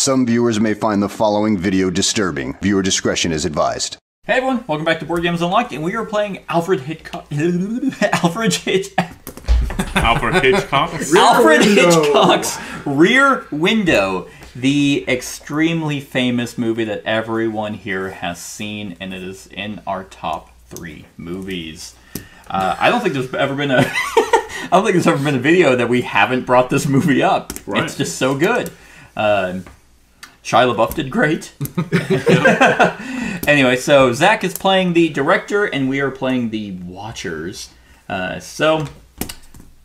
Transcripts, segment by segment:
Some viewers may find the following video disturbing. Viewer discretion is advised. Hey everyone, welcome back to Board Games Unlocked, and we are playing Alfred Hitchcock's Rear Window, the extremely famous movie that everyone here has seen, and it is in our top 3 movies. I don't think there's ever been a video that we haven't brought this movie up. Right. It's just so good. Shia LaBeouf did great. Anyway, so Zach is playing the director, and we are playing the watchers. Yeah,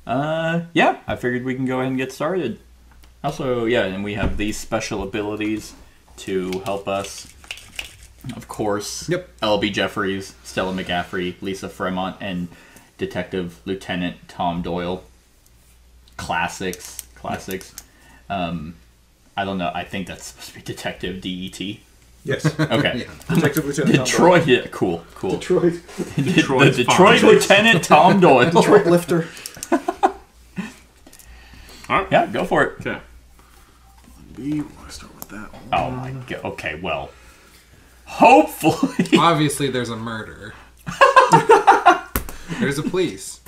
I figured we can go ahead and get started. Also, yeah, and we have these special abilities to help us. Of course, L.B. Jeffries, Stella McCaffrey, Lisa Fremont, and Detective Lieutenant Tom Doyle. Classics. I don't know. I think that's supposed to be Detective D.E.T. Yes. Okay. Yeah. Detective Lieutenant Detroit. Yeah, cool. Detroit. The Detroit Lieutenant Tom Doyle. Detroit Lifter. All right. Yeah, go for it. Okay. We want to start with that one. Oh my god. Okay, well. Hopefully. Obviously, there's a murder. There's a police.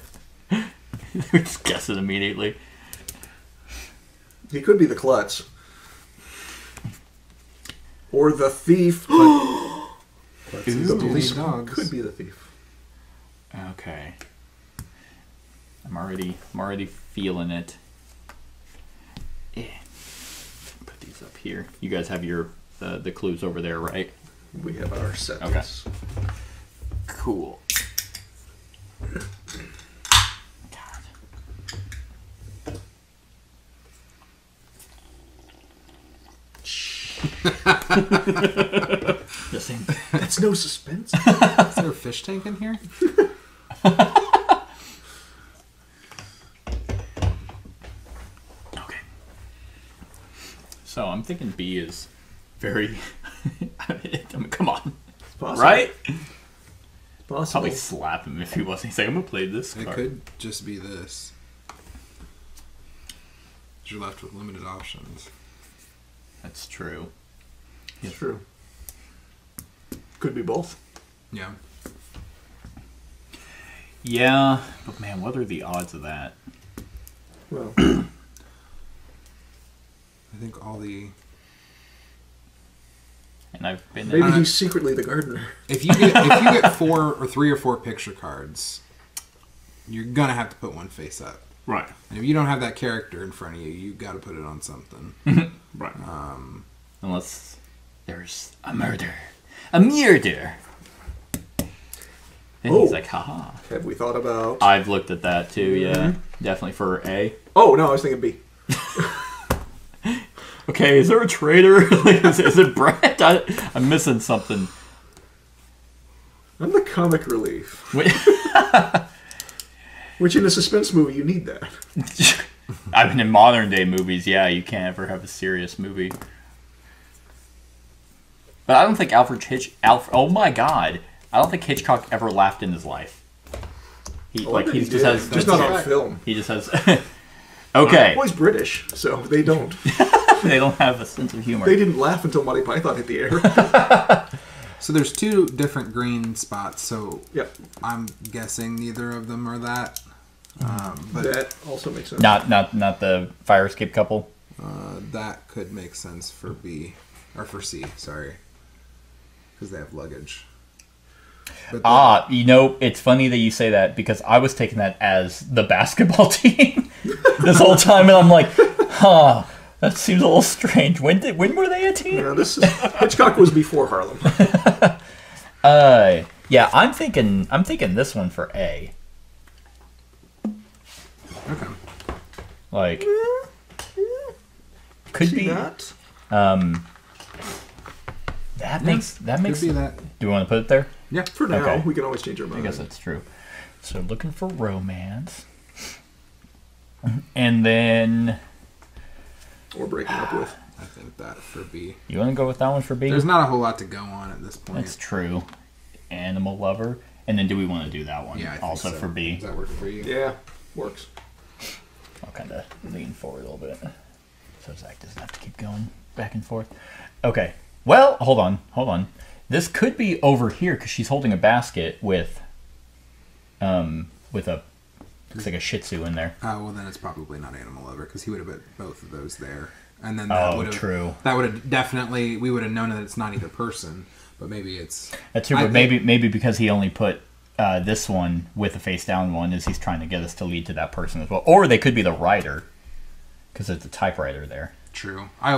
We just guess it immediately. He could be the klutz. Or the thief. But the police could be the thief. Okay. I'm already feeling it. Yeah. Put these up here. You guys have your the clues over there, right? We have our set. Okay. Cool. That's no suspense. Is there a fish tank in here? Okay. So I'm thinking B is very. I mean, come on. It's possible. Right? It's possible. Probably slap him if he wasn't. He's like, I'm gonna play this card. It could just be this. You're left with limited options. That's true. It's true. Could be both. Yeah. Yeah, but man, what are the odds of that? Well, I think all the... And I've been... Maybe he's secretly the gardener. If you get 3 or 4 picture cards, you're gonna have to put one face up. Right. And if you don't have that character in front of you, you got to put it on something. Right. Unless there's a murder. A murder! And he's like, haha. Have we thought about... I've looked at that too, yeah. Definitely for A. Oh, no, I was thinking B. Okay, is there a traitor? is it Brett? I'm missing something. I'm the comic relief. Wait. Which in a suspense movie, you need that. I mean, in modern day movies, yeah, you can't ever have a serious movie. But I don't think oh my god. I don't think Hitchcock ever laughed in his life. He just has... Just not on film. He just has... Okay. Well, he's British, so they don't. They don't have a sense of humor. They didn't laugh until Monty Python hit the air. So there's 2 different green spots, so Yep. I'm guessing neither of them are that. But That also makes sense. Not the fire escape couple. that could make sense for B. Or for C, sorry. Because they have luggage. But You know, it's funny that you say that because I was taking that as the basketball team this whole time, and I'm like, huh, that seems a little strange. When were they a team? Yeah, Hitchcock was before Harlem. Yeah, I'm thinking this one for A. Okay. Like, could be That? That makes Could be that. Do we want to put it there? Yeah. For now, Okay. we can always change our mind. I guess that's true. So looking for romance, and then Or breaking up with. I think that for B. you want to go with that one for B? There's not a whole lot to go on at this point. That's true. Animal lover, and then do we want to do that one? Yeah, I think also so. for B. Does that work for you? Yeah, works. I'll kind of lean forward a little bit so Zach doesn't have to keep going. back and forth. Okay. Well, hold on. This could be over here because she's holding a basket with a looks like a Shih Tzu in there. Well, then it's probably not Animal Lover because he would have put both of those there, and then true. That would have definitely we would have known that it's not either person, but maybe it's. That's true, but maybe because he only put this one with the face down one is he's trying to get us to lead to that person as well, or they could be the writer because there's a typewriter there. True. I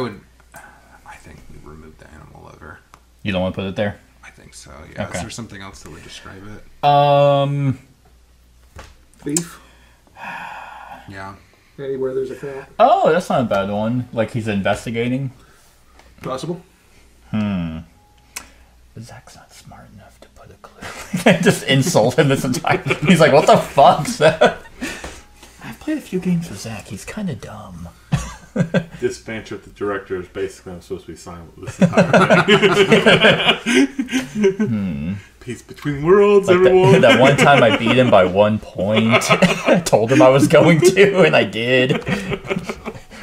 think we removed the Animal Lover. You don't want to put it there? I think so. Yeah. Okay. Is there something else that would describe it? Thief. Yeah. Anywhere there's a cat. Oh, that's not a bad one. Like he's investigating. Possible. Zach's not smart enough to put a clue. Just insult him this entire. He's like, "What the fuck, Zach?" I've played a few games with Zach. He's kind of dumb. This banter with the director is basically I'm supposed to be silent this entire thing. Peace between worlds, Like everyone. that one time I beat him by 1 point. I told him I was going to, and I did.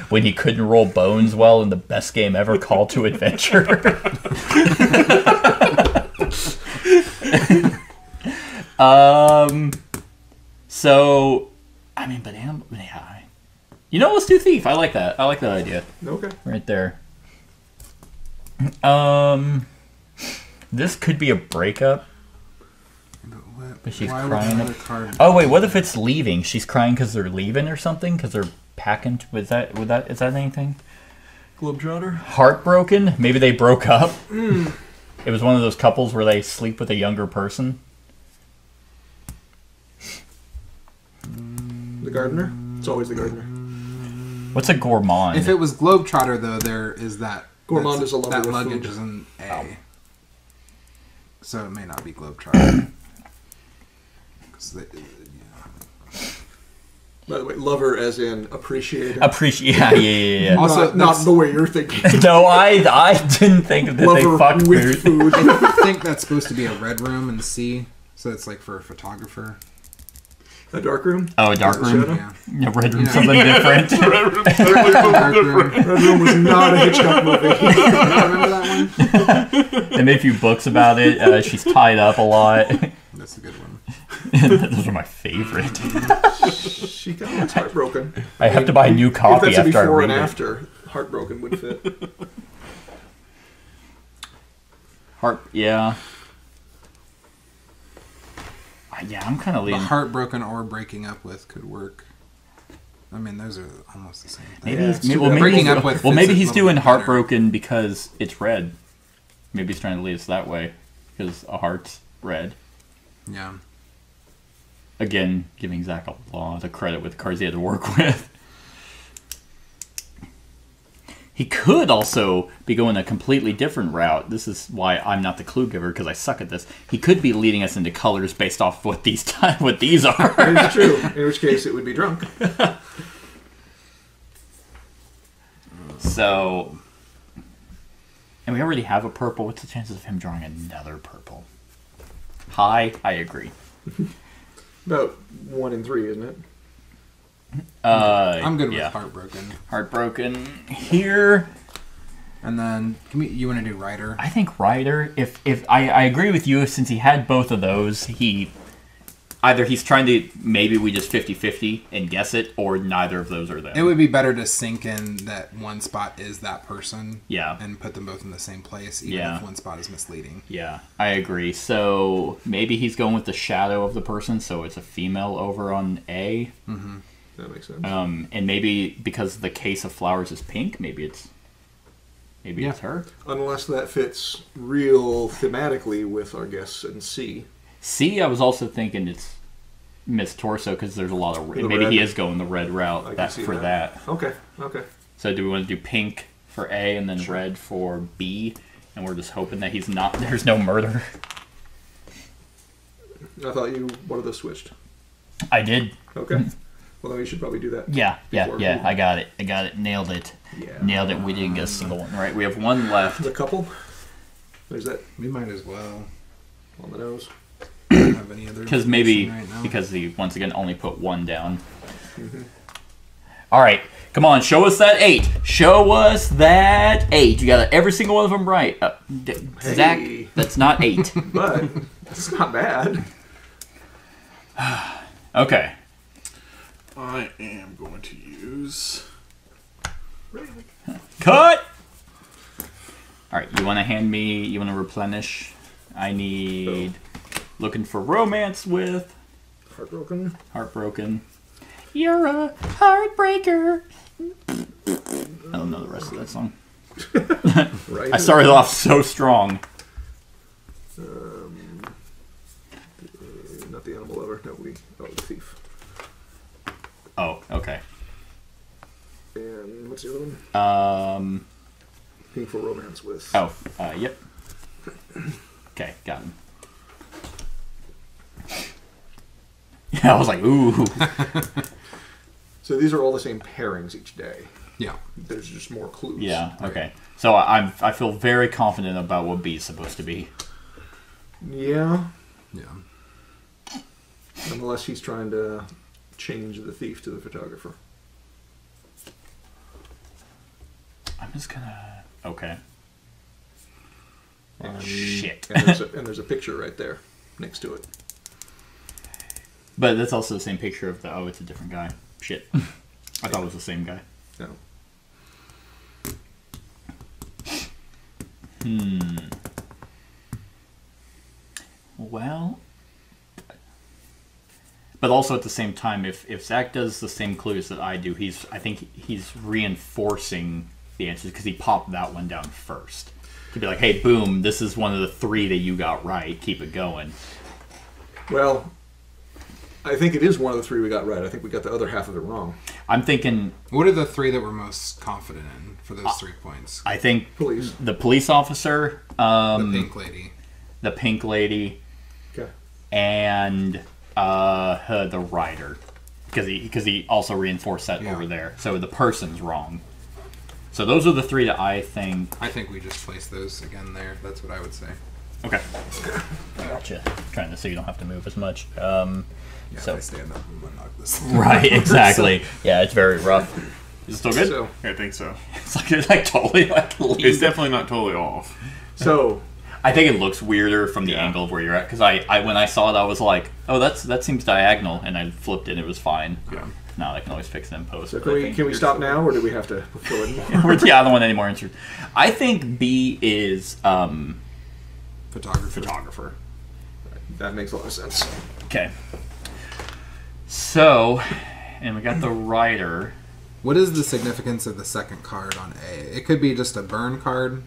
When he couldn't roll bones well in the best game ever, Call to Adventure. So, I mean, but yeah. You know, let's do Thief. I like that. I like that idea. Okay. Right there. This could be a breakup. But she's crying. Oh wait, what if it's leaving? She's crying because they're leaving or something? Because they're packing. Is that anything? Globetrotter. Heartbroken? Maybe they broke up. It was one of those couples where they sleep with a younger person. The gardener. It's always the gardener. What's a gourmand? If it was Globetrotter, though, there is that. Gourmand is a lover that of luggage food. is an A. So it may not be Globetrotter. By the way, lover as in appreciator. Yeah. Also, not the way you're thinking. No, I didn't think that Lover they fucked with food. I think that's supposed to be a red room in C, so it's like for a photographer. A dark room. Oh, a dark room. Yeah. Yeah, red room, something different. Dark room. Red Room was not a Hitchcock movie. Remember that one? They made a few books about it. She's tied up a lot. That's a good one. Those are my favorite. She kind of looks heartbroken. I have to buy a new If copy that's a after I before read and it. after, heartbroken would fit. Yeah. Yeah, I'm kind of The leaning. heartbroken or breaking up with could work. I mean, those are almost the same thing. Maybe Yeah, he's, it's too well, bad. maybe Breaking he's, up with well, fits maybe it he's a little doing bit better. heartbroken because it's red. Maybe he's trying to lead us that way because a heart's red. Yeah. Again, giving Zach a lot of credit with the cards he had to work with. He could also be going a completely different route. This is why I'm not the clue giver, because I suck at this. He could be leading us into colors based off what these are. It's true. In which case, it would be drunk. So, and we already have a purple. What's the chances of him drawing another purple? High, I agree. About 1 in 3, isn't it? I'm good with yeah. heartbroken. Heartbroken here. And then, you want to do writer? I think Ryder. If I agree with you, since he had both of those, either he's trying to, maybe we just 50-50 and guess it, or neither of those are them. It would be better to sink in that one spot is that person. Yeah. And put them both in the same place, even Yeah. if one spot is misleading. Yeah, I agree. So maybe he's going with the shadow of the person, so it's a female over on A. Mm-hmm. That makes sense. And maybe because the case of flowers is pink, maybe it's her. Unless that fits real thematically with our guess in C. C, I was also thinking it's Miss Torso because there's a lot of The maybe red. he is going the red route I can see for that. Okay. So do we want to do pink for A and then red for B? And we're just hoping that there's no murder. I thought you wanted those switched. I did. Okay. Well, then we should probably do that. Yeah. before we- I got it. Nailed it. Yeah. Nailed it. We didn't get a single one right. We have one left. The couple. There's that We might as well. on the nose. Don't have any other Because maybe information right now. because he once again only put one down. All right. Come on, show us that 8. Show us that 8. You got every single one of them right. Zach, that's not 8. But it's not bad. Okay. I am going to use... Cut! Alright, you want to hand me... You want to replenish? I need... Looking for romance with... Heartbroken. Heartbroken. You're a heartbreaker. I don't know the rest of that song. Right. I started off so strong. Not the animal lover. No, the thief. Oh, okay. And what's the other one? Painful romance with. Oh, yep. Okay, got him. Yeah, I was like, ooh. So these are all the same pairings each day. Yeah. There's just more clues. Yeah, okay. So I feel very confident about what B is supposed to be. Yeah. Yeah. Unless he's trying to change the thief to the photographer. I'm just gonna... Okay. Shit. And there's a picture right there next to it. But that's also the same picture of the... Oh, it's a different guy. Shit. I thought it was the same guy. No. Well... But also at the same time, if Zach does the same clues that I do, I think he's reinforcing the answers because he popped that one down first. To be like, hey, boom, this is one of the 3 that you got right. Keep it going. Well, I think it is one of the 3 we got right. I think we got the other half of it wrong. I'm thinking... What are the 3 that we're most confident in for those 3 points? I think Police. the police officer, The pink lady. the pink lady, Okay. and the writer, because he also reinforced that over there. So the person's wrong. So those are the 3 that I think. I think we just place those again there. That's what I would say. Okay. Gotcha. Trying to so you don't have to move as much. Yeah, So- if I stand up, I'm gonna knock this. Right. Exactly. Yeah, it's very rough. Is it still good? So, I think so. It's like totally like. It's definitely not totally off. I think it looks weirder from the angle of where you're at, because I when I saw it, I was like, oh, that seems diagonal, and I flipped it, and it was fine. Yeah. Now I can always fix it in post. so but I think can we yours- stop now, or do we have to fill in more? Where's the other one anymore? I think B is Photographer. That makes a lot of sense. okay. So, and we got the writer. What is the significance of the second card on A? It could be just a burn card.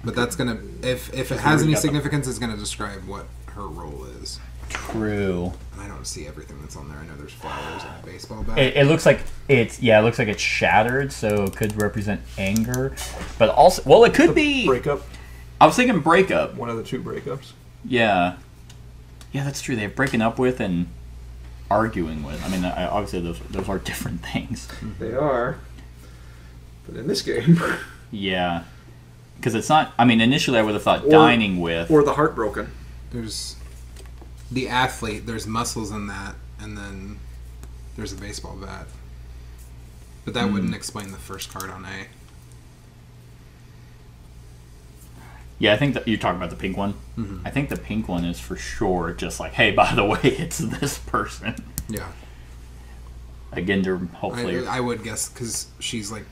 But that's gonna if it has any significance, it's gonna describe what her role is. True. And I don't see everything that's on there. I know there's flowers and a baseball bat. It looks like it's shattered, so it could represent anger, but also it could be. Breakup. I was thinking breakup. One of the 2 breakups. Yeah, that's true. They're breaking up with and arguing with. I mean, obviously those are different things. They are. But in this game. Yeah, because it's not. I mean, initially I would have thought dining with Or the heartbroken. There's the athlete. There's muscles in that, and then there's a baseball bat. But that wouldn't explain the first card on A. Yeah, I think that you're talking about the pink one. Mm-hmm. I think the pink one is for sure just like, hey, by the way, it's this person. Yeah. Again, to hopefully. I would guess because she's like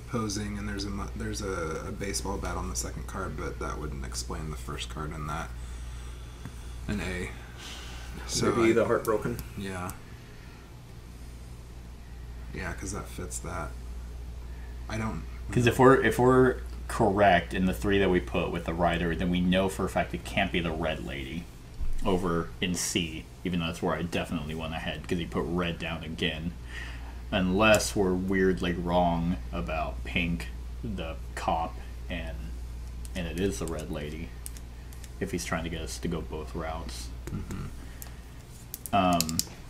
posing, and there's a baseball bat on the second card, but that wouldn't explain the first card in that. An A. So Maybe the heartbroken. Yeah. Yeah, because that fits that. I don't. Because if we're correct in the 3 that we put with the writer, then we know for a fact it can't be the red lady over in C, even though that's where I definitely went ahead, because he put red down again. Unless we're weirdly wrong about pink, the cop, and it is the red lady, if he's trying to get us to go both routes.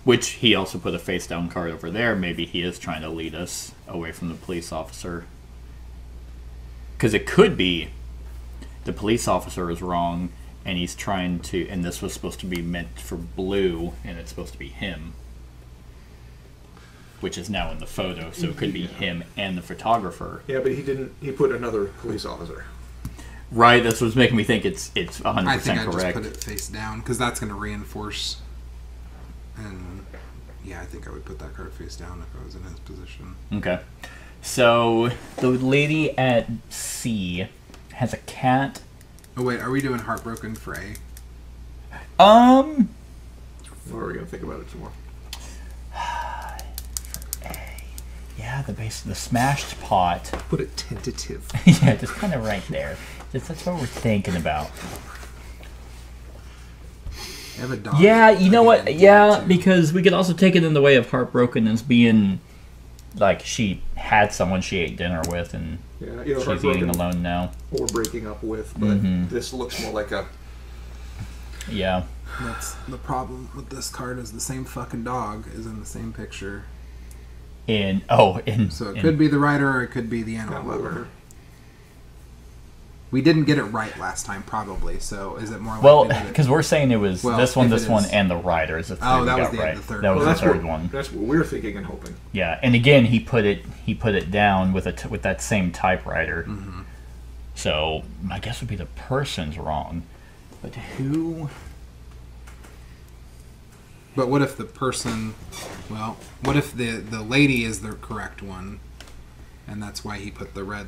Which he also put a face down card over there. Maybe he is trying to lead us away from the police officer. Because it could be the police officer is wrong, and he's trying to, and this was supposed to be meant for blue, and it's supposed to be him. which is now in the photo, so it could be him and the photographer. Yeah, but he didn't. He put another police officer. Right, that's what's making me think it's 100% I think I correct. just put it face down because that's going to reinforce. And yeah, I think I would put that card face down if I was in his position. Okay. So the lady at C has a cat. Oh wait, are we doing Heartbroken for A? Or are we gonna think about it some more? Yeah, the smashed pot. Put it tentative. Yeah, just kind of right there. That's what we're thinking about. I have a dog. Yeah, you know what? Too. Yeah, because we could also take it in the way of Heartbroken as being like she had someone she ate dinner with and Yeah, she's Heartbroken eating alone now. or breaking up with, but this looks more like a. Yeah. That's the problem with this card is the same fucking dog is in the same picture. So So it could be the writer or it could be the animal lover. We didn't get it right last time, probably. So is it more likely? Well, that because we're saying it was this one, if it is- and the writer is the three Oh, we that was got the- right. the third That one. was Well, the third one. That's what we're thinking and hoping. Yeah, and again, he put it down with with that same typewriter. Mm-hmm. So I guess would be the person's wrong, but who? But what if the person? Well, what if the lady is the correct one, and that's why he put the red.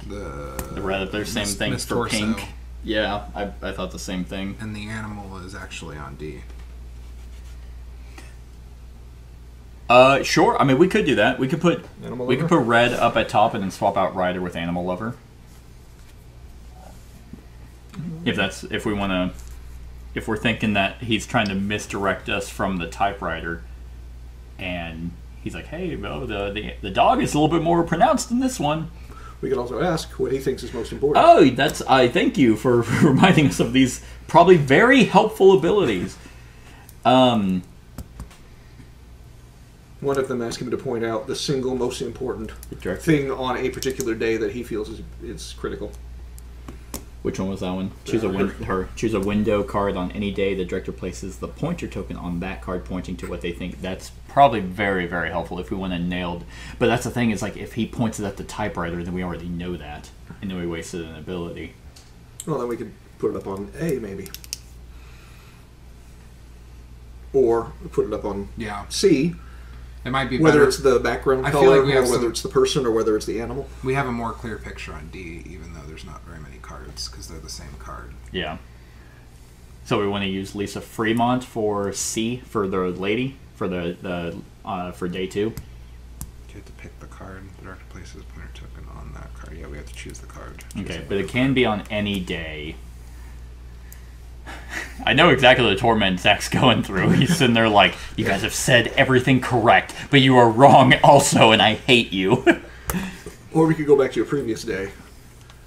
The red up there, same thing Miss for Torso. pink. Yeah, I thought the same thing. And the animal is actually on D. Sure. I mean, we could do that. We could put Animal we could lover? put red up at top and then swap out rider with animal lover. If we want to, if we're thinking that he's trying to misdirect us from the typewriter, and he's like, hey, well, the dog is a little bit more pronounced than this one. We could also ask what he thinks is most important. Oh, I thank you for reminding us of these probably very helpful abilities. One of them ask him to point out the single most important thing on a particular day that he feels is critical. Which one was that one? Choose a window card on any day. The director places the pointer token on that card, pointing to what they think. That's probably very, very helpful if we want to nailed. But that's the thing is like if he points it at the typewriter, then we already know that, and then we wasted an ability. Well, then we could put it up on A, maybe. Or put it up on C. It might be whether better. it's the background I feel color, like we have or whether some- it's the person, or whether it's the animal. We have a more clear picture on D, even though there's not very many cards because they're the same card. Yeah. So we want to use Lisa Fremont for C for the lady for for day 2. You have to pick the card. The director places a pointer token on that card. Yeah, we have to choose the card. Okay, but it can be on any day. I know exactly the torment Zach's going through. He's sitting there like, you guys have said everything correct, but you are wrong also, and I hate you. Or we could go back to a previous day.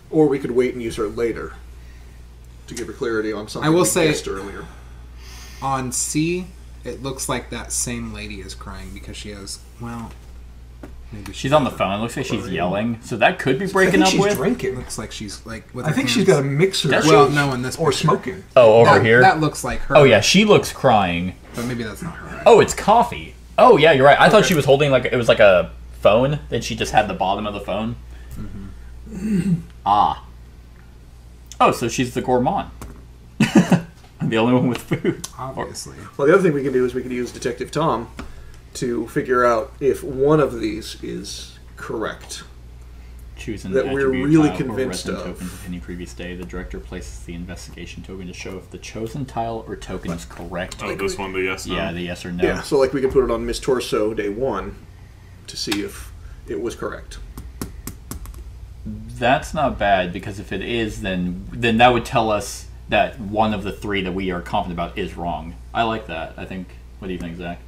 Or we could wait and use her later to give her clarity on something I will we say- guessed earlier. On C, it looks like that same lady is crying because she has, well, maybe She's on the phone. It looks like she's yelling. So that could be breaking up she's with. drinking. Looks like she's like with I her think she's hands- got a mixer. Does Well, she? no, in this Or picture. smoking. Oh, over That- here? That looks like her. Oh, yeah, she looks crying. But maybe that's not her. Right? Oh, it's coffee. Oh, yeah, you're right. I thought she was holding like, it was like a phone, that she just had the bottom of the phone. Ah. Oh, so she's the gourmand. I'm the only one with food. Obviously. Well, the other thing we can do is we can use Detective Tom to figure out if one of these is correct. Choose an That we're attribute really tile or convinced resin of. token of any previous day. The director places the investigation token to show if the chosen tile or token is correct. Oh, this one, the yes, no. Yeah, the yes or no. Yeah, so like we could put it on Miss Torso day 1 to see if it was correct. That's not bad, because if it is, then that would tell us that one of the 3 that we are confident about is wrong. I like that. I think. What do you think, Zach?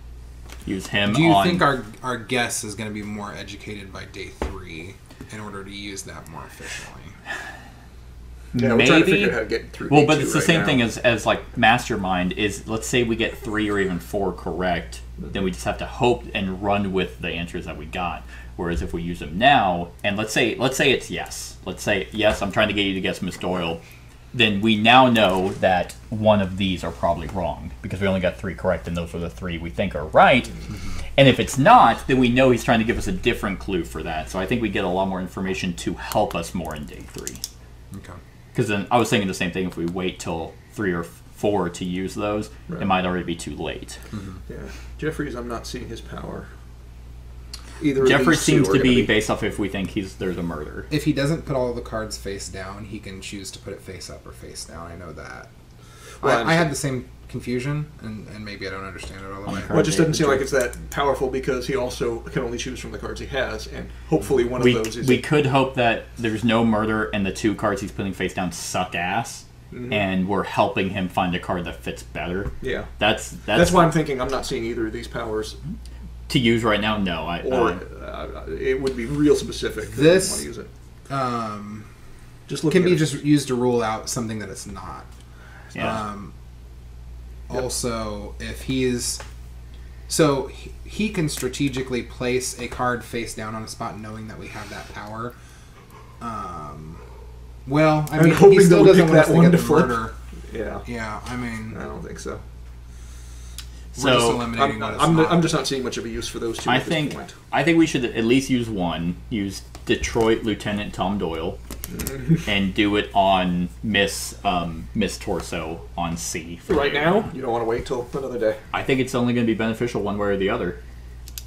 Use him. Do you on... think our guess is going to be more educated by day 3 in order to use that more efficiently? Yeah, we're trying to figure out how to get through. Well, day but 2 it's the right same now. thing as like Mastermind is. Let's say we get 3 or even 4 correct, then we just have to hope and run with the answers that we got. Whereas if we use them now, and let's say it's yes. Let's say yes. I'm trying to get you to guess Miss Doyle. Then we now know that one of these are probably wrong because we only got 3 correct, and those are the 3 we think are right. And if it's not, then we know he's trying to give us a different clue for that. So I think we get a lot more information to help us more in day 3. Okay. Because then I was thinking the same thing. If we wait till 3 or 4 to use those, it might already be too late. Yeah, Jeffries, I'm not seeing his power. Either Jeffrey of these two seems are to gonna be based off if we think there's a murder. If he doesn't put all the cards face down, he can choose to put it face up or face down. I know that. Well, I had the same confusion, and maybe I don't understand it all the way. Well, it just doesn't seem like it's that powerful because he also can only choose from the cards he has, and hopefully one of those is... We could hope that there's no murder and the 2 cards he's putting face down suck ass, and we're helping him find a card that fits better. Yeah. That's why I'm thinking I'm not seeing either of these powers. To use right now, no. It would be real specific. This I want to use it. Can be just used to rule out something that it's not. Yeah. Also, if he's... So, he can strategically place a card face down on a spot knowing that we have that power. Well, I mean, he still doesn't want us to get the murder. Yeah. Yeah, I mean... I don't think so. We're just eliminating what it's not. I'm just not seeing much of a use for those two at this point. I think we should at least use one. Use Detroit Lieutenant Tom Doyle, and do it on Miss Torso on C. Right now, you don't want to wait till another day. I think it's only going to be beneficial one way or the other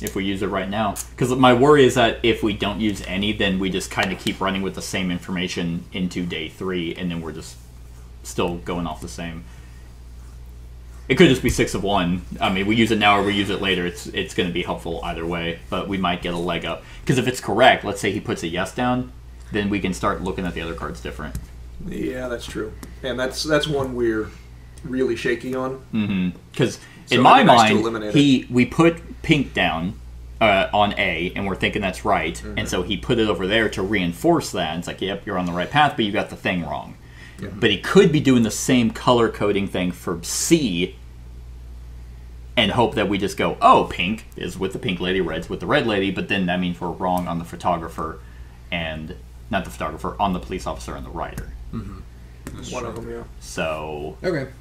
if we use it right now. Because my worry is that if we don't use any, then we just kind of keep running with the same information into day 3, and then we're just still going off the same. It could just be 6 of 1. I mean, we use it now or we use it later. It's going to be helpful either way, but we might get a leg up. Because if it's correct, let's say he puts a yes down, then we can start looking at the other cards different. Yeah, that's true. And that's one we're really shaky on. Because So in my it'd be nice to mind, eliminate we put pink down on A, and we're thinking that's right. And so he put it over there to reinforce that. And it's like, yep, you're on the right path, but you got the thing wrong. Yeah. But he could be doing the same color coding thing for C and hope that we just go, oh, pink is with the pink lady, red's with the red lady, but then that means we're wrong on the photographer and not the photographer, on the police officer and the writer. One of them, yeah. So, Okay.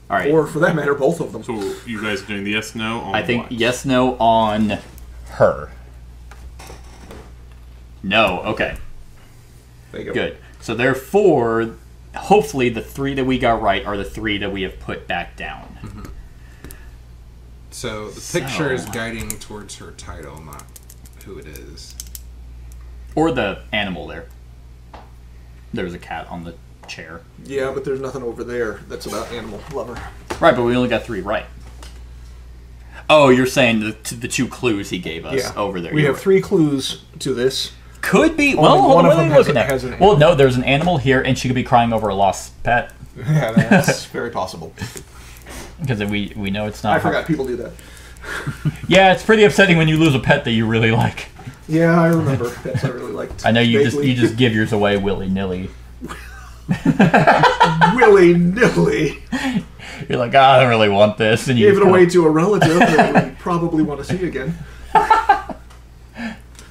all right. Or for that matter, both of them. So you guys are doing the yes, no on I think what? yes, no on her. No, okay. There you go. Good. So therefore, hopefully the 3 that we got right are the 3 that we have put back down. So, the picture is So- guiding towards her title, not who it is. Or the animal there. There's a cat on the chair. Yeah, but there's nothing over there that's about animal lover. Right, but we only got 3 right. Oh, you're saying the 2 clues he gave us Yeah. over there. We You're have right. 3 clues to this. Could be. Only Well, one hold of on, them what are we looking has at? an Well, no, there's an animal here, and she could be crying over a lost pet. Yeah, that's very possible. Because we know it's not. I forgot people do that. Yeah, it's pretty upsetting when you lose a pet that you really like. Yeah, I remember. That's I really liked. I know you vaguely. just give yours away willy nilly. willy nilly. You're like, I don't really want this, and you Gave it just away kinda- to a relative that we probably want to see again.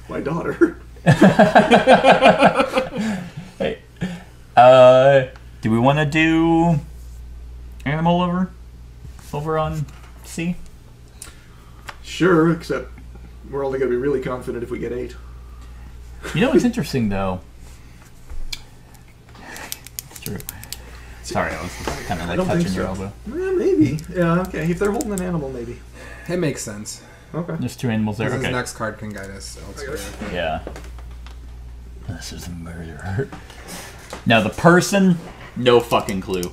My daughter. Hey, do we want to do animal over on C? Sure, except we're only going to be really confident if we get 8. You know what's interesting though? It's true. Sorry, I was kind of like don't touching think your so. elbow. Yeah, maybe. Yeah, okay. If they're holding an animal, maybe. It makes sense. Okay. There's 2 animals there. Because Okay. his next card can guide us elsewhere. Yeah. This is a murderer. Now the person, no fucking clue.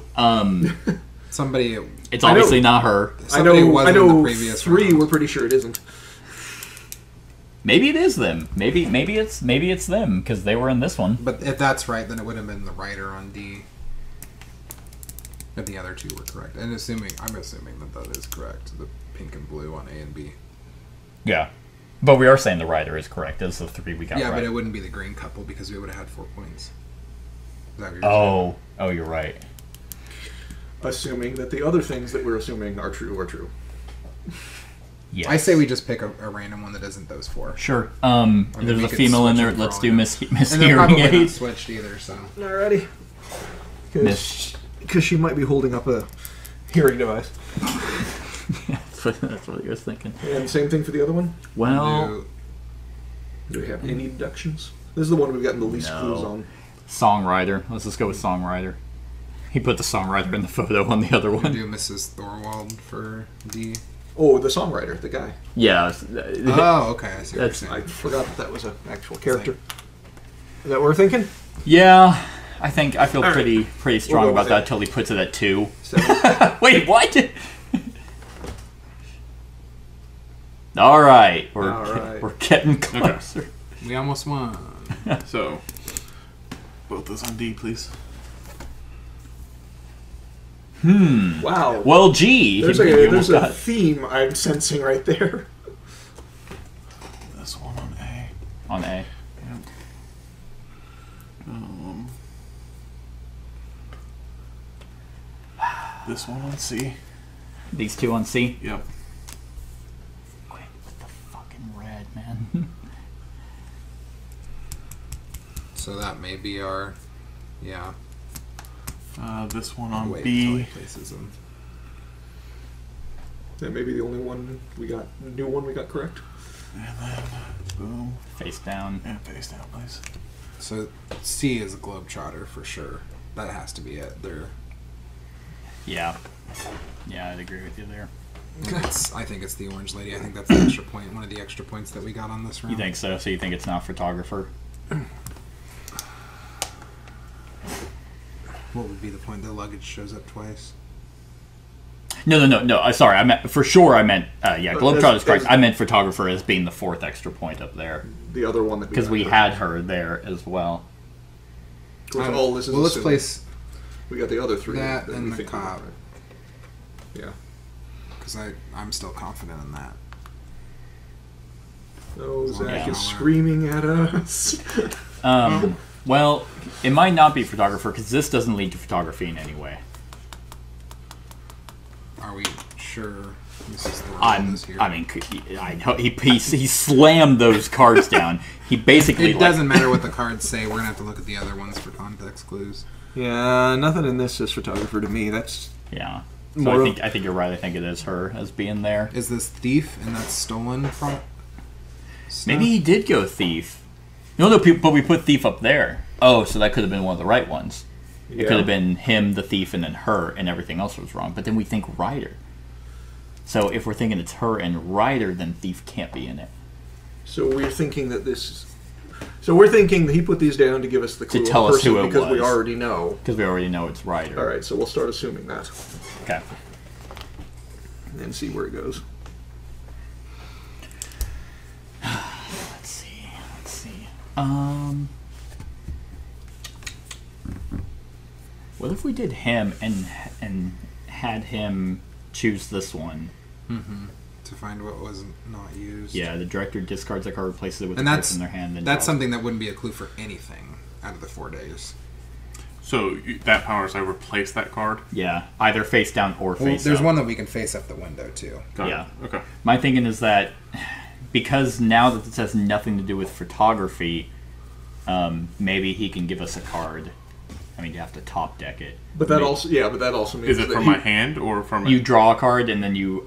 Somebody... It's obviously not her. Somebody was I in the know previous 3, round. we're pretty sure it isn't. Maybe it is them. Maybe it's them because they were in this one. But if that's right, then it would have been the writer on D. If the other 2 were correct. And I'm assuming that is correct. The pink and blue on A and B. Yeah, but we are saying the writer is correct. Those are the 3 we got Yeah, right. but it wouldn't be the green couple because we would have had 4 points. Is that what you're saying? Oh, you're right. Assuming that the other things that we're assuming are true. Yes. I say we just pick a random one that isn't those 4. Sure. mean, There's we a could female in switch there. it for Let's all do I know. Miss And they're Hearing probably not Aid. switched either, so... Alrighty. Miss. Because she might be holding up a hearing device. That's what he was thinking. And same thing for the other one? Well, No. Do we have any deductions? This is the one we've gotten the least No. clues on. songwriter. Let's just go with songwriter. He put the songwriter in the photo on the other We one. do Mrs. Thorwald for D. Oh, the songwriter, the guy. Yeah. Oh, okay. I see what you're That's- saying. I forgot that was an actual character. Is that what we're thinking? Yeah. I feel All right. pretty strong We'll go about with that it. until he puts it at 2. 7. Wait, what? All right, All right. we're getting closer. We almost won. So, both those on D, please. Wow. Well, gee, There's you a almost there's a got it. theme I'm sensing right there. This one on A. On A. This one on C. These two on C. Yep. Quick with the fucking red, man. So that may be our. Yeah. This one on Wait until he B. places them. That may be the only one we got, new one we got correct. And then, boom. Face down. And face down, please. So C is a Globetrotter for sure. That has to be it. They're. Yeah. Yeah, I'd agree with you there. I think it's the orange lady. I think that's the extra point. One of the extra points that we got on this round. You think so? So you think it's not photographer? What would be the point? The luggage shows up twice. No. Sorry, I meant for sure. I meant Globetrotter's correct. that's- I meant photographer as being the 4th extra point up there The other one that because we got had her there as well. correct. All this is well, let's assuming place we got the other 3 that we and the think we got cop. right. Yeah. because I'm still confident in that. Oh, Zach Yeah. is screaming at us. Well, it might not be photographer because this doesn't lead to photography in any way. Are we sure Mrs. Thorwald is here? I mean, he slammed those cards down. He basically It doesn't matter what the cards say. We're gonna have to look at the other ones for context clues. Yeah, nothing in this says photographer to me. That's Yeah. So More I think you're right. I think it is her as being there. Is this thief and that's stolen from? Maybe he did go thief. No, but we put thief up there. Oh, so that could have been one of the right ones. It Yeah. could have been him, the thief, and then her, and everything else was wrong. But then we think Ryder. So if we're thinking it's her and Ryder, then thief can't be in it. so we're thinking that this. So we're thinking that he put these down to give us the clue tell of the us who person it because we was. already know. Because we already know it's Ryder. All right, so we'll start assuming that Okay. and see where it goes. Let's see. What if we did him and had him choose this one? To find what was not used. Yeah, the director discards a card, replaces it with And the that's cards in their hand. Then that's draws. something that wouldn't be a clue for anything out of the 4 days. So that power is I replace that card? Yeah, either face down or Well, face there's up. one that we can face up the window too. Got Yeah. it. Okay. My thinking is that because now that this has nothing to do with photography, maybe he can give us a card. I mean, you have to top deck it. But that also, means Is it that from he- my hand or from You draw a card and then you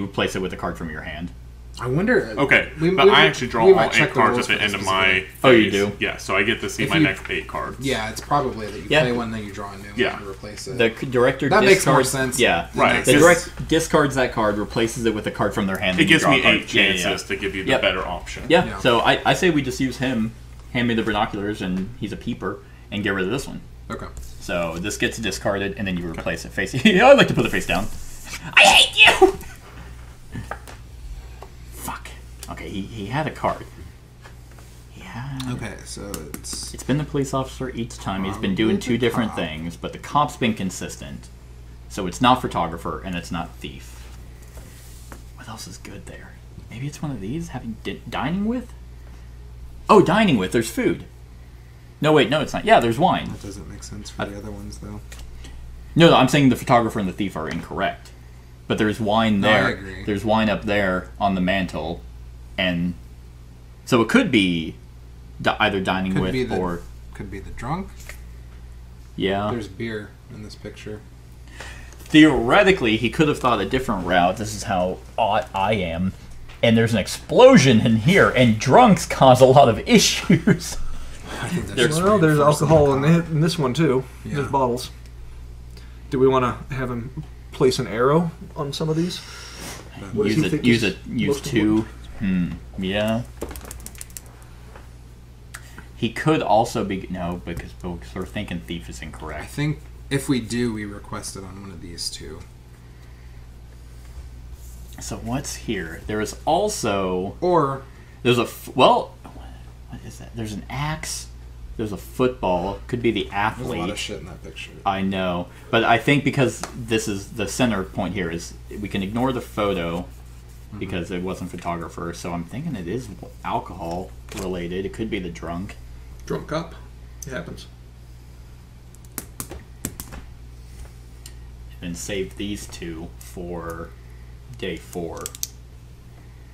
replace it with a card from your hand. I wonder. Okay, but I actually draw all 8 cards at the end of my phase. Oh, you do? Yeah, so I get to see If my you- next 8 cards. Yeah, it's probably that you Yeah. play one, then you draw a new Yeah. one to replace it. The director That makes more discards. sense. Yeah, Right, The 'cause- direct discards that card, replaces it with a card from their hand. It then you gives draw a me card. 8 chances to give you the Yep. better option. Yeah. Yeah. So I say we just use him, hand me the binoculars, and he's a peeper, and get rid of this one. Okay. So this gets discarded, and then you replace it face. Yeah, I'd like to put the face down. I hate you. Fuck. Okay, he had a card. He had. Okay, so it's It's been the police officer each time. He's been Probably doing the 2 different cop. things, but the cop's been consistent. So it's not photographer, and it's not thief. What else is good there? Maybe it's one of these. Dining with. Oh, dining with. There's food. No, wait, no, it's not. Yeah, there's wine. that doesn't make sense for the other ones though. No, I'm saying the photographer and the thief are incorrect. But there's wine No, I there. agree. There's wine up there on the mantle, and so it could be either dining Could with be the or could be the drunk. yeah. There's beer in this picture. theoretically, he could have thought a different route. This is how odd I am. And there's an explosion in here, and drunks cause a lot of issues. I think that's There's- Well, there's reinforcing alcohol the in this one too. Yeah. There's bottles. Do we want to have him place an arrow on some of these? What does he think is Use most two. Yeah. He could also be because we're thinking thief is I incorrect. think if we do, we request it on one of these two. So what's here? There is also Or there's what is that? There's an axe. There's a football. Could be the there's a athlete. lot of shit in that picture. I know, but I think because this is the center point here is we can ignore the photo because it wasn't photographer. So I'm thinking it is alcohol related. It could be the drunk. Drunk up. It happens. And save these two for day 4.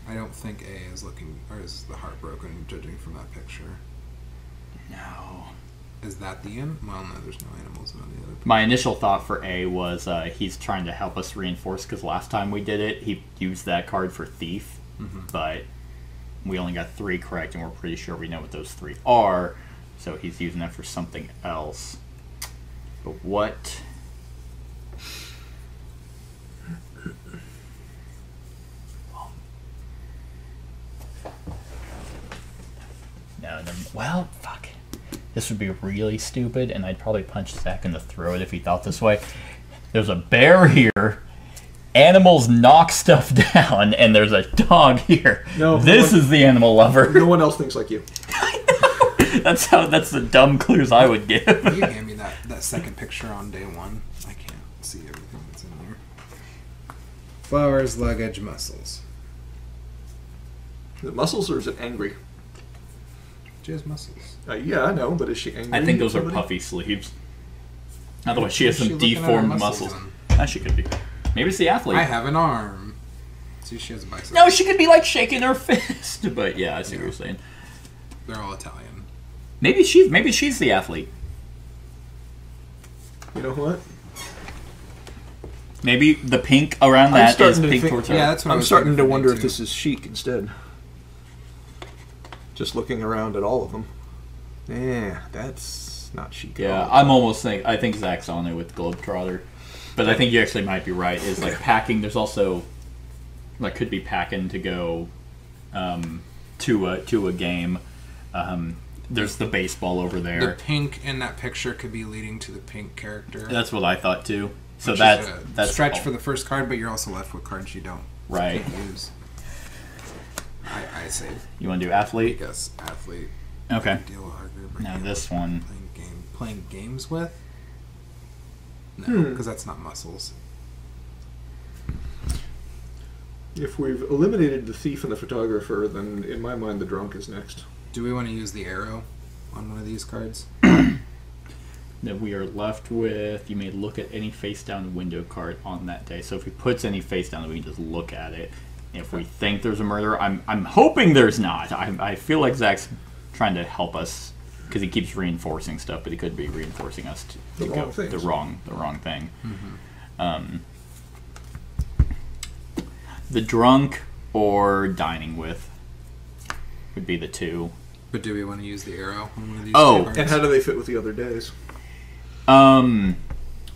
I don't think A is looking, or is the heartbroken, judging from that picture. No. Is that the end? Well, no, there's no animals on the other. My initial thought for A was he's trying to help us reinforce because last time we did it, he used that card for thief, but we only got 3 correct, and we're pretty sure we know what those 3 are. So he's using that for something else. But what? No, well, fuck. This would be really stupid, and I'd probably punch Zach in the throat if he thought this way. There's a bear here. Animals knock stuff down, and there's a dog here. No, this is the animal lover. No one else thinks like you. That's the dumb clues I would give. You hand me that second picture on day 1. I can't see everything that's in there. Flowers, luggage, muscles. Is it muscles or is it angry? She has muscles. Yeah, I know, but is she angry? I think those are Somebody? puffy sleeves. Otherwise, she has What's some she looking at her deformed muscles muscles. She could be. Maybe it's the athlete. I have an arm. See, she has a bicep. No, she could be like shaking her fist. But yeah, I see what you're saying. They're all Italian. Maybe she's the athlete. You know what? Maybe the pink around I'm that is starting to pink think- towards her. Yeah, that's what I I'm was starting to thinking wonder too. if this is chic instead. Just looking around at all of them. Yeah, that's not chic. at Yeah, all. I'm almost I think Zach's on it with Globetrotter. But I think you actually might be right. Is like packing. There's also could be packing to go to a game. There's the baseball over The there. pink in that picture could be leading to the pink character. That's what I thought too. So Which that's is a that's stretch all- for the first card, but you're also left with cards you don't right. can't use. I say, You want to do I athlete? guess athlete. Okay. Deal harder. Now this one. Playing games with. No, because that's not muscles. If we've eliminated the thief and the photographer, then in my mind the drunk is next. Do we want to use the arrow on one of these cards? That we are left with. You may look at any face down window card on that day. So if he puts any face down, we can just look at it. If we think there's a murder, I'm hoping there's not. I feel like Zach's trying to help us because he keeps reinforcing stuff, but he could be reinforcing us to The go wrong things. the wrong thing. The drunk or dining with would be the 2. But do we want to use the arrow on one of these Oh. two cards? And how do they fit with the other days?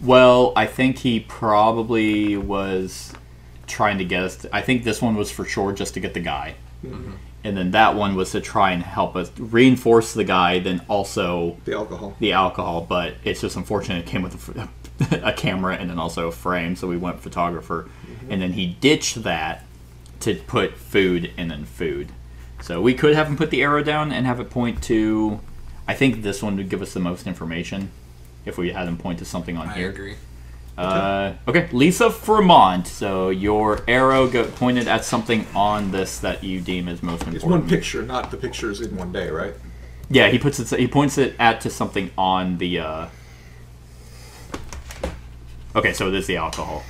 Well, I think he probably was trying to get us. I think this one was for sure just to get the guy. And then that one was to try and help us reinforce the guy, then also The alcohol. the alcohol. But it's just unfortunate it came with a camera and then also a frame, so we went photographer. And then he ditched that to put food and then food. So we could have him put the arrow down and have it point to... I think this one would give us the most information if we had him point to something on I here. agree. Okay, Lisa Fremont. So your arrow pointed at something on this that you deem is most important. It's one picture, not the pictures in one day, right? Yeah, he points it at to something on the. Okay, so it is the alcohol.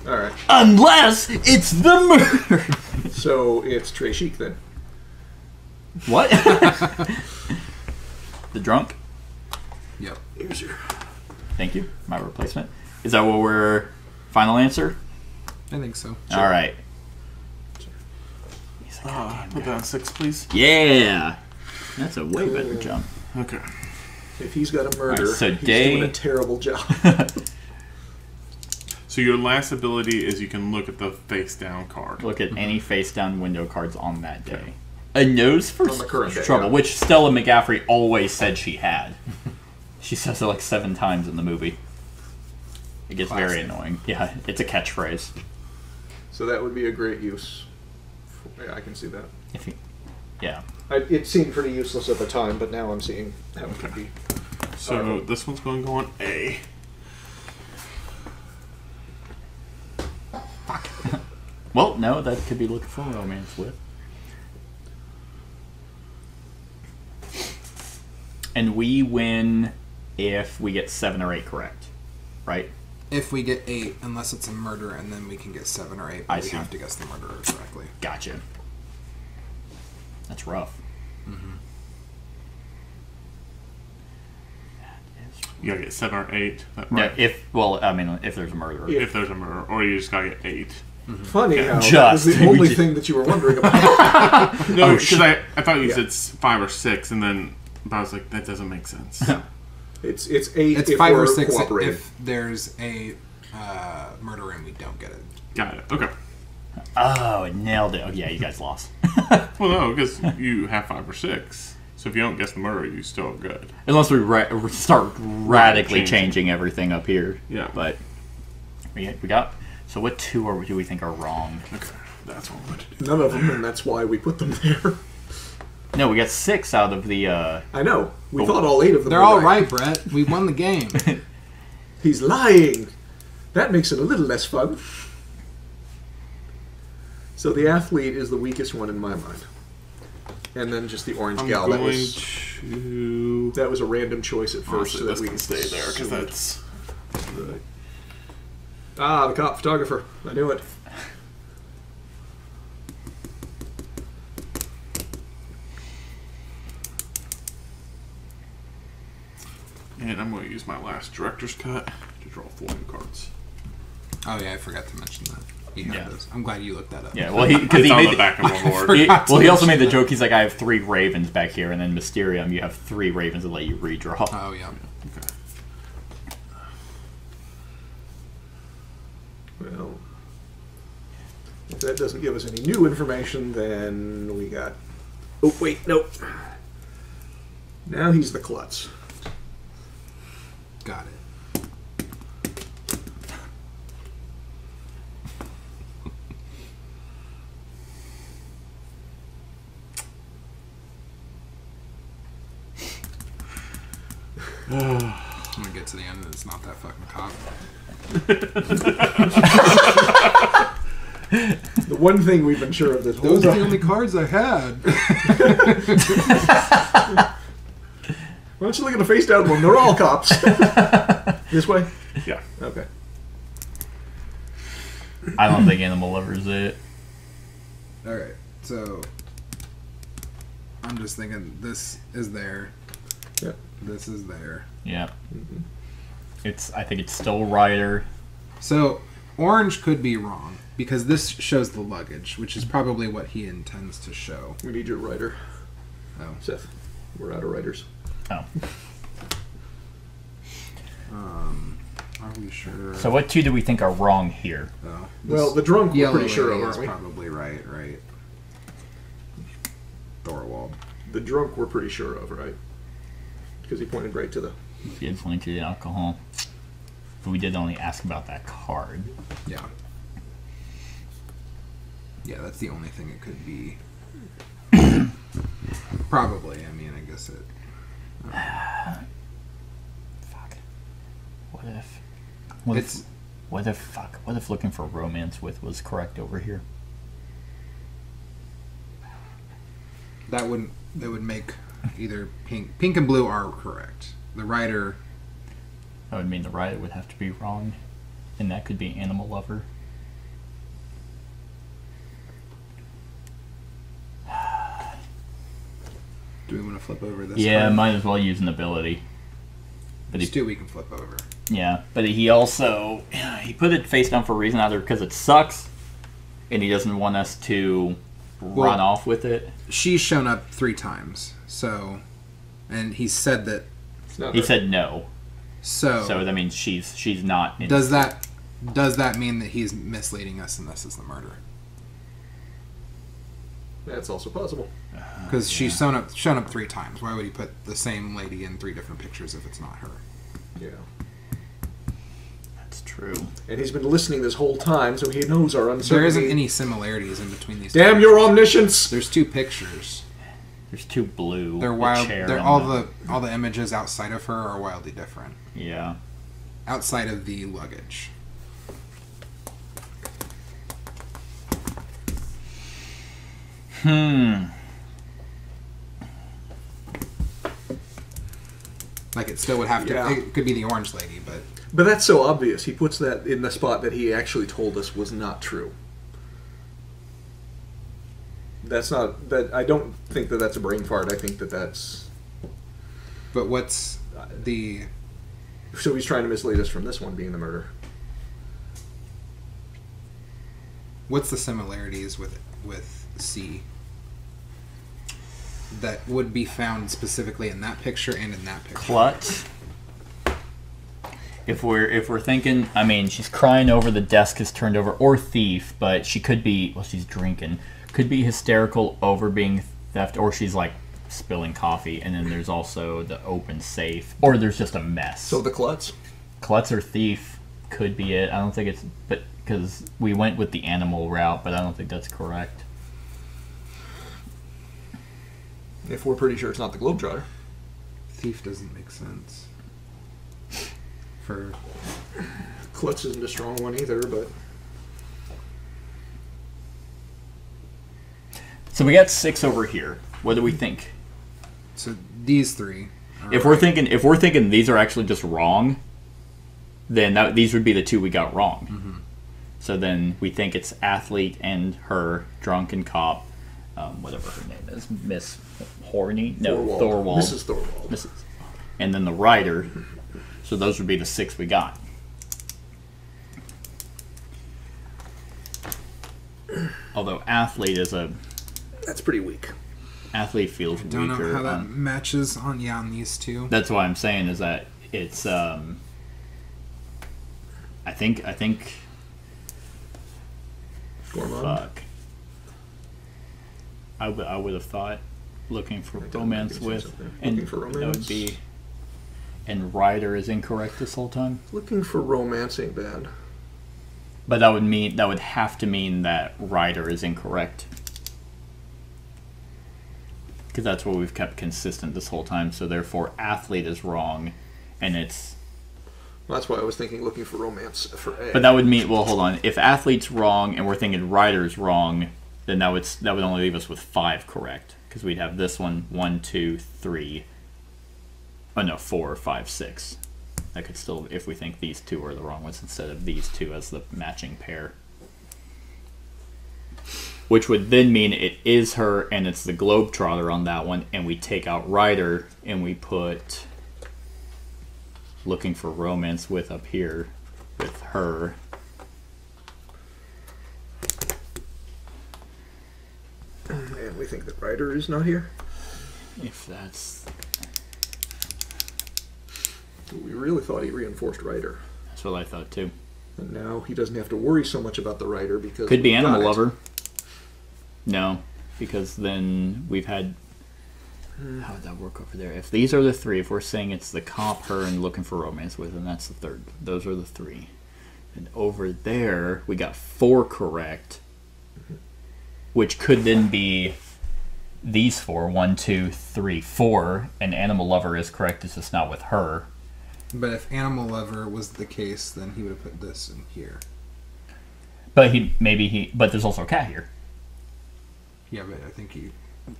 All right. Unless it's the murder. So it's Trey Chic then. What? The drunk. Yep. Here's your. Thank you. My replacement. Is that what we're... Final answer? I think so. All right. Put that on 6, please. Yeah. That's a way better jump. Okay. If he's got a murder, Alright, so he's Day- doing a terrible job. So your last ability is you can look at the face down card. Look at any face-down window cards on that day. A nose for On the current day, trouble, yeah. which Stella McGaffrey always said she had. She says it like 7 times in the movie. It gets very annoying. Yeah, it's a catchphrase. So that would be a great use. Yeah, I can see that. If you, yeah. It seemed pretty useless at the time, but now I'm seeing how it could be. So this one's going to go on A. Well, no, that could be looking for romance with. And we win if we get 7 or 8 correct, right? If we get 8, unless it's a murder, and then we can get 7 or 8, but I we see. have to guess the murderer correctly. Gotcha. That's rough. You gotta get 7 or 8. Yeah, if there's a murderer. If there's a murder, or you just gotta get 8. Funny how that was Just- the only thing that you were wondering about. No, because I thought you said 5 or 6, and then but I was like, that doesn't make sense. It's 8 It's if 5 we're or 6 cooperating. if there's a murderer and we don't get it. Got it. Okay. Oh, it nailed it. Oh, yeah, you guys lost. Well, no, because you have 5 or 6. So if you don't guess the murderer, you still are good. Unless we start radically Changing. changing everything up here. Yeah. But we got... So what 2 do we think are wrong? Okay. That's what we're going to do. None of them, and that's why we put them there. No, we got 6 out of the... I know. We thought all 8 of them They're were all right, Brett. We won the game. He's lying. That makes it a little less fun. So the athlete is the weakest one in my mind. And then just the orange I'm gal. going That to... was a random choice at first. Honestly, So that this we can stay there, because that's... the cop photographer. I knew it. And I'm going to use my last director's cut to draw 4 new cards. Oh, yeah, I forgot to mention that. You have Yeah. those. I'm glad you looked that up. Yeah, well, because It's he on made the back of my board. he also made the joke. He's like, I have 3 ravens back here, and then Mysterium, you have 3 ravens that let you redraw. Oh, yeah. Okay. Well, if that doesn't give us any new information, then we got... Oh, wait, nope. Now he's the klutz. Got it. I'm gonna get to the end and it's not that fucking cop. The one thing we've been sure of this whole Those are the time. only cards I had. Why don't you look at the face down one? They're all cops. This way? Yeah. Okay. I don't think Animal Lover's it. Alright, so I'm just thinking this is there. Yep. This is there. Yeah. I think it's still Ryder. So orange could be wrong because this shows the luggage, which is probably what he intends to show. We need your writer. Oh. Seth, we're out of writers. Oh. Are we sure? So what 2 do we think are wrong here? Oh, Well, the drunk we're yellow pretty sure of, lady aren't is we? probably right. Thorwald. The drunk we're pretty sure of, right? Because he pointed right to the... He did point to the alcohol. But we did only ask about that card. Yeah. Yeah, that's the only thing it could be. Probably. I mean, I guess it. Fuck. What if... What if looking for romance with was correct over here? That would make either pink and blue are correct. The writer. That would mean the Ryder would have to be wrong. And that could be Animal Lover. Do we want to flip over this? Yeah, card? might as well use an ability. But These two we can flip over. Yeah, but he also he put it face down for a reason, either because it sucks, and he doesn't want us to run off with it. She's shown up 3 times, and he said that. He said no. So that means she's not. Does that mean that he's misleading us and this is the murder? That's also possible. Because she's shown up 3 times. Why would he put the same lady in 3 different pictures if it's not her? Yeah. That's true. And he's been listening this whole time, so he knows our uncertainty. There isn't any similarities in between these. Damn your omniscience! There's 2 pictures. There's 2 blue. They're wild. They're all the images outside of her are wildly different. Yeah. Outside of the luggage. Like it still would have to. Yeah. It could be the orange lady, but. But that's so obvious. He puts that in the spot that he actually told us was not true. That's not that. I don't think that that's a brain fart. I think that that's. But what's the? So he's trying to mislead us from this one being the murder. What's the similarities with C? That would be found specifically in that picture and in that picture. Clutch. If we're thinking, I mean, she's crying over the desk is turned over, or thief, but she could be, well, she's drinking, could be hysterical over being theft, or she's like spilling coffee, and then there's also the open safe, or there's just a mess. So the klutz? Klutz or thief could be it. I don't think it's, but because we went with the animal route, but I don't think that's correct. If we're pretty sure it's not the Globetrotter. Thief doesn't make sense. For Klutz isn't a strong one either, but so we got 6 over here. What do we think? so these 3. If we're thinking these are actually just wrong, then these would be the 2 we got wrong. Mm-hmm. So then we think it's athlete and her drunken cop, whatever her name is, Miss Horny, no, Thorwald, Mrs. Thorwald, Mrs. And then the rider. So those would be the 6 we got. Although athlete is that's pretty weak. Athlete feels weaker. Don't know how that matches on these 2. That's why I'm saying is that it's I think Gormand. fuck. I would have thought looking for romance with, and Looking for romance. that would be, and Ryder is incorrect this whole time. Looking for romance ain't bad. But that would have to mean that Ryder is incorrect, because that's what we've kept consistent this whole time. So therefore, athlete is wrong, and it's. Well, that's why I was thinking looking for romance for A. But that would mean, well, hold on. If athlete's wrong and we're thinking Ryder's wrong, then that would only leave us with 5 correct, because we'd have this one 1, 2, 3. Oh no, 4, 5, 6. That could still, if we think these 2 are the wrong ones instead of these 2 as the matching pair. Which would then mean it is her and it's the Globetrotter on that one, and we take out Ryder and we put looking for romance with up here with her. And we think that Ryder is not here. If that's We really thought he reinforced Ryder. that's what I thought too. And now he doesn't have to worry so much about the Ryder because Could be we Animal got it. Lover. No, because then we've had. How would that work over there? If these are the 3, if we're saying it's the cop, her, and looking for romance with, and that's the 3rd. Those are the 3. And over there, we got 4 correct, which could then be these 4. 1, 2, 3, 4. And Animal Lover is correct. It's just not with her. But if Animal Lover was the case, then he would have put this in here. But but there's also a cat here. Yeah, but I think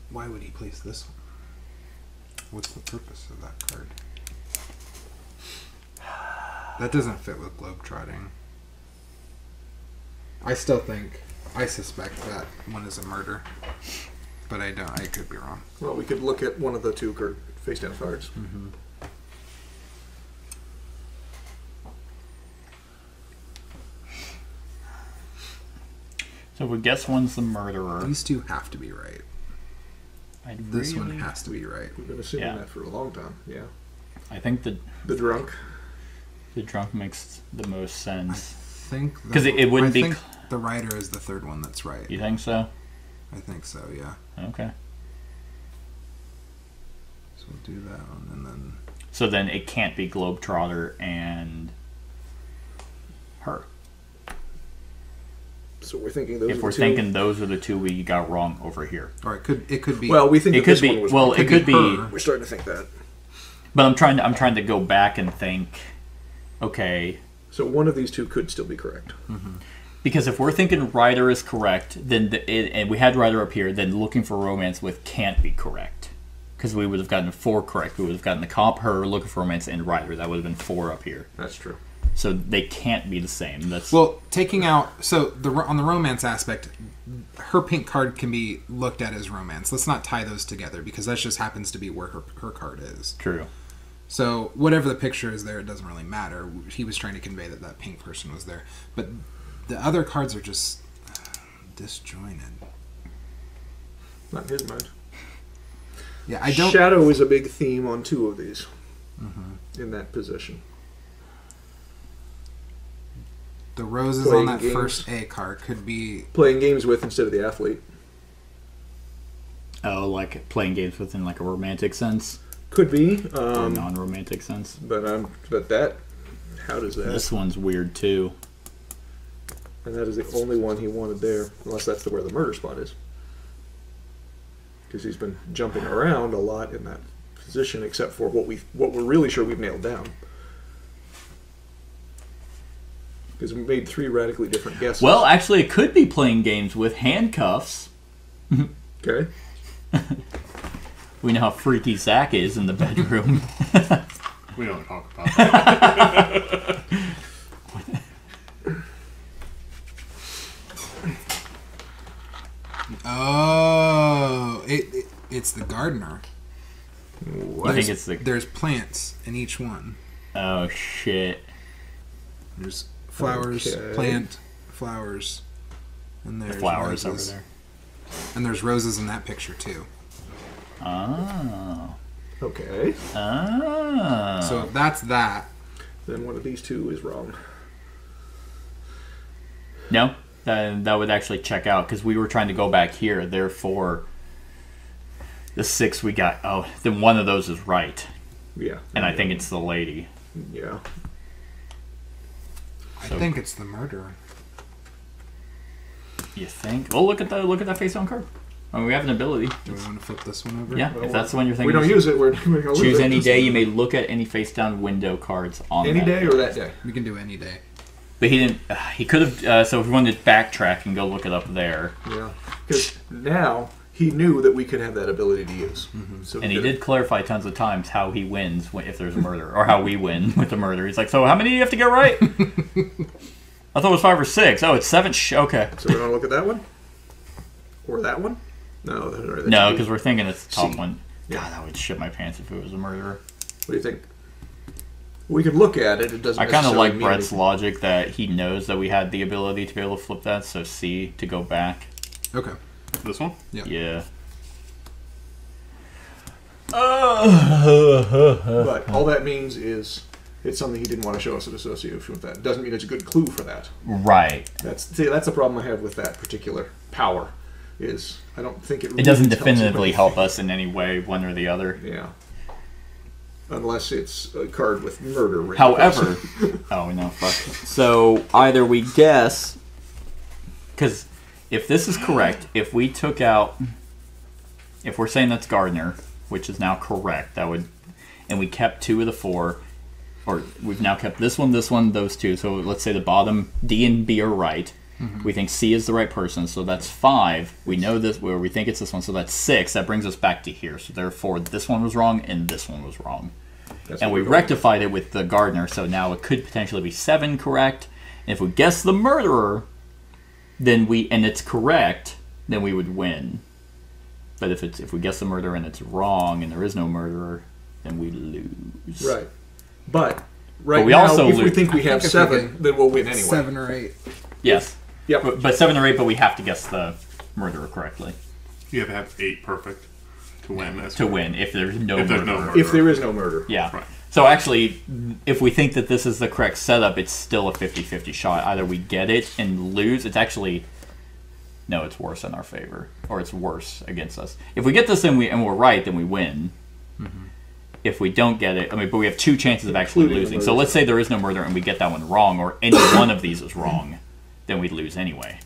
why would he place this one? What's the purpose of that card? That doesn't fit with globetrotting. I suspect that one is a murder. But I could be wrong. Well, we could look at one of the 2 face down cards. Mm-hmm. So we guess one's the murderer. These two have to be right. This one has to be right. We've been assuming that for a long time. Yeah. I think the drunk. The drunk makes the most sense. I think because it wouldn't be. The writer is the third one that's right. You think so? I think so. Yeah. Okay. So we'll do that one, and then. So then it can't be Globetrotter and her. So we're thinking those. If we're thinking those are the two we got wrong over here. Or it could be. Well, we think it could be. Well, it could be. We're starting to think that. But I'm trying to go back and think. Okay. So one of these two could still be correct. Mm-hmm. Because if we're thinking Ryder is correct, then and we had Ryder up here, then looking for romance with can't be correct. Because we would have gotten 4 correct. We would have gotten the cop, her, looking for romance, and Ryder. That would have been 4 up here. That's true. So they can't be the same. That's well, taking out on the romance aspect, her pink card can be looked at as romance. Let's not tie those together because that just happens to be where her card is. True. So whatever the picture is there, it doesn't really matter. He was trying to convey that pink person was there, but the other cards are just disjointed. Not in his mind. Yeah, I don't. Shadow is a big theme on 2 of these. In that position. The roses on that first A card could be playing games with instead of the athlete. Oh, like playing games within like a romantic sense. Could be or non-romantic sense. But that, how does that? This one's weird too. And that is the only one he wanted there, unless that's where the murder spot is. Because he's been jumping around a lot in that position, except for what we're really sure we've nailed down. Because we made 3 radically different guesses. Well, actually, it could be playing games with handcuffs. Okay. We know how freaky Zach is in the bedroom. We don't talk about that. Oh, it's the gardener. I think it's there's plants in each one. Oh shit! There's flowers, plant, flowers, and there's the flowers roses. over there. And there's roses in that picture too. Oh. Okay. Oh. So if that's that, then one of these 2 is wrong. No, that would actually check out because we were trying to go back here. Therefore, the 6 we got. Oh, then one of those is right. Yeah. And I think it's the lady. Yeah. I think it's the murderer. You think? Well, look at that face on card. I mean, we have an ability. Do we want to flip this one over? Yeah, if that's the one you're thinking. We don't use it. We're going to lose choose it. any day. You may look at any face down window cards on any that day or that day. We can do any day. But he didn't. He could have. So if we wanted to backtrack and go look it up there. Yeah, because now he knew that we could have that ability to use. Mm-hmm. So and he did clarify tons of times how he wins if there's a murder, or how we win with the murder. He's like, so how many do you have to get right? I thought it was 5 or 6. Oh, it's 7. Okay. So we're gonna look at that one, or that one? No, no, because we're thinking it's the top C. one. Yeah. God, that would shit my pants if it was a murderer. What do you think? We could look at it. It doesn't. I kind of like mean Brett's anything. logic that he knows that we had the ability to be able to flip that. So C to go back. Okay. This one? Yeah. Yeah. But all that means is it's something he didn't want to show us in association with that. Doesn't mean it's a good clue for that. Right. That's the problem I have with that particular power. Is I don't think it. It doesn't really tells you definitively anything. help us in any way, one or the other. Yeah. Unless it's a card with murder written However, across it. oh no, fuck. So either we guess, because if this is correct, if we took out, if we're saying that's Gardner, which is now correct, that would, and we kept 2 of the 4, or we've now kept this one, those 2. So let's say the bottom D and B are right. Mm-hmm. We think C is the right person, so that's 5. We know this, where we think it's this one, so that's 6. That brings us back to here. So therefore, this one was wrong and this one was wrong. That's And what we we're going rectified it with the Gardner, so now it could potentially be 7 correct. And if we guess the murderer, then and it's correct, then we would win. But if we guess the murderer and it's wrong and there is no murderer, then we lose. Right. But right But we now, also if we lose. think we have if we 7, get then we'll win anyway. 7 or 8. Yes. Yep. But 7 or 8, but we have to guess the murderer correctly You have to have 8 perfect to win. if there's no If there's murderer. no murder. If there is no murder. Yeah. Right. So actually, if we think that this is the correct setup, it's still a 50-50 shot. Either we get it and lose. It's actually... No, it's worse in our favor. Or it's worse against us. If we get this and we're right, then we win. If we don't get it... but we have 2 chances of actually Including the losing. murder. So let's say there is no murder and we get that one wrong, or any one of these is wrong, then we'd lose anyway.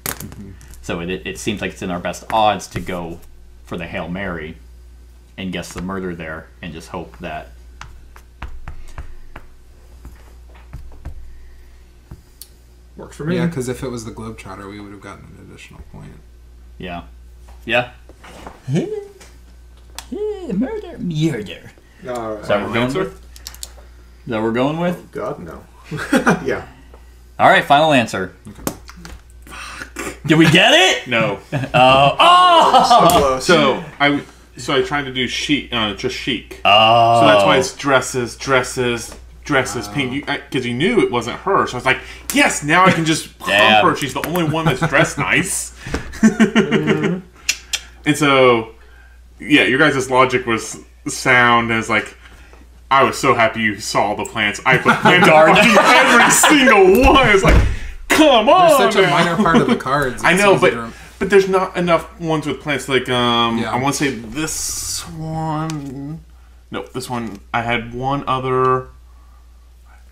So it seems like it's in our best odds to go for the Hail Mary and guess the murder there and just hope that... Works for me. Yeah, because if it was the Globetrotter, we would have gotten an additional point. Yeah. Yeah. Murder. All right. Is that what we're going answer? with? Is that what we're going with? God, no. Yeah. All right, final answer. Did we get it? No. So close. So I tried to do chic, just chic. Oh. So that's why it's dresses, pink. Because you knew it wasn't her. So I was like, yes, now I can just pump her. She's the only one that's dressed nice. And so, yeah, your guys' logic was sound as like, I was so happy you saw the plants. I put plants on every single one. It's like, come on, They're such a man. minor part of the cards. I it's know, easy to but there's not enough ones with plants. Like, Yeah. I want to say this one. Nope, this one. I had one other.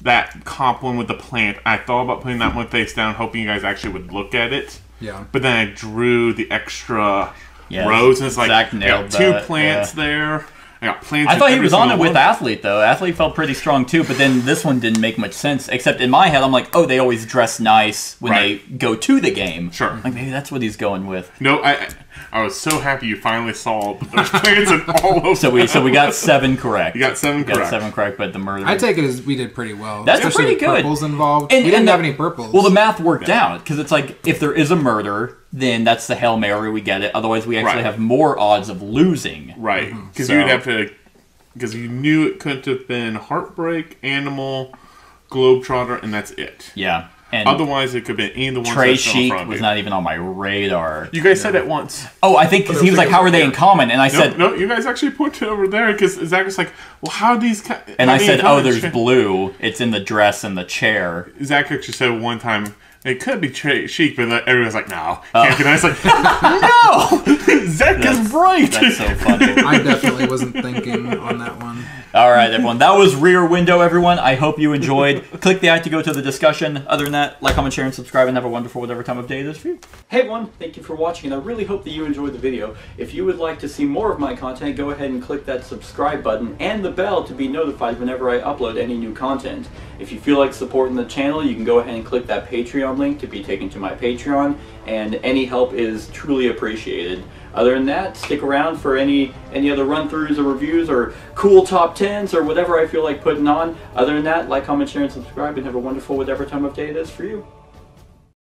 That comp one with the plant. I thought about putting that one face down, hoping you guys actually would look at it. Yeah. But then I drew the extra Yes, rows, and it's like Zach I got nailed 2 that, plants yeah. there. I got plants. I in thought he every was on it single with one. Athlete, though. Athlete felt pretty strong, too, but then this one didn't make much sense, except in my head, I'm like, oh, they always dress nice when Right. they go to the game. Sure. Like, maybe that's what he's going with. No, I was so happy you finally saw that there's plants in all of So we got 7 correct. You got 7 We got correct. 7 correct, but the murder... I take it as we did pretty well. That's especially pretty with good. Purples involved. And- we didn't and have the- any purples. Well, the math worked out, because it's like, if there is a murder, then that's the Hail Mary, we get it. Otherwise, we actually Right. have more odds of losing. Right. Because So- you'd have to... Because you knew it couldn't have been Heartbreak, Animal, Globetrotter, and that's it. Yeah. And Otherwise, it could have been any of the ones Trey that's still in Chic front of was you. not even on my radar. You guys said it once. Oh, I think because he was like, how are they in common? And I said... No, you guys actually pointed over there because Zach was like, well, how are these... And I said, oh, there's blue. blue. It's in the dress and the chair. Zach actually said one time, it could be Trey Chic, but everyone's like, no. Oh. Can't be. And I was like, no! Zach is right! That's so funny. I definitely wasn't thinking on that one. All right, everyone. That was Rear Window, everyone. I hope you enjoyed. Click the eye to go to the discussion. Other than that, like, comment, share, and subscribe, and have a wonderful whatever time of day it is for you. Hey, everyone. Thank you for watching, and I really hope that you enjoyed the video. If you would like to see more of my content, go ahead and click that subscribe button and the bell to be notified whenever I upload any new content. If you feel like supporting the channel, you can go ahead and click that Patreon link to be taken to my Patreon, and any help is truly appreciated. Other than that, stick around for any other run-throughs or reviews or cool top 10s or whatever I feel like putting on. Other than that, like, comment, share, and subscribe, and have a wonderful whatever time of day it is for you.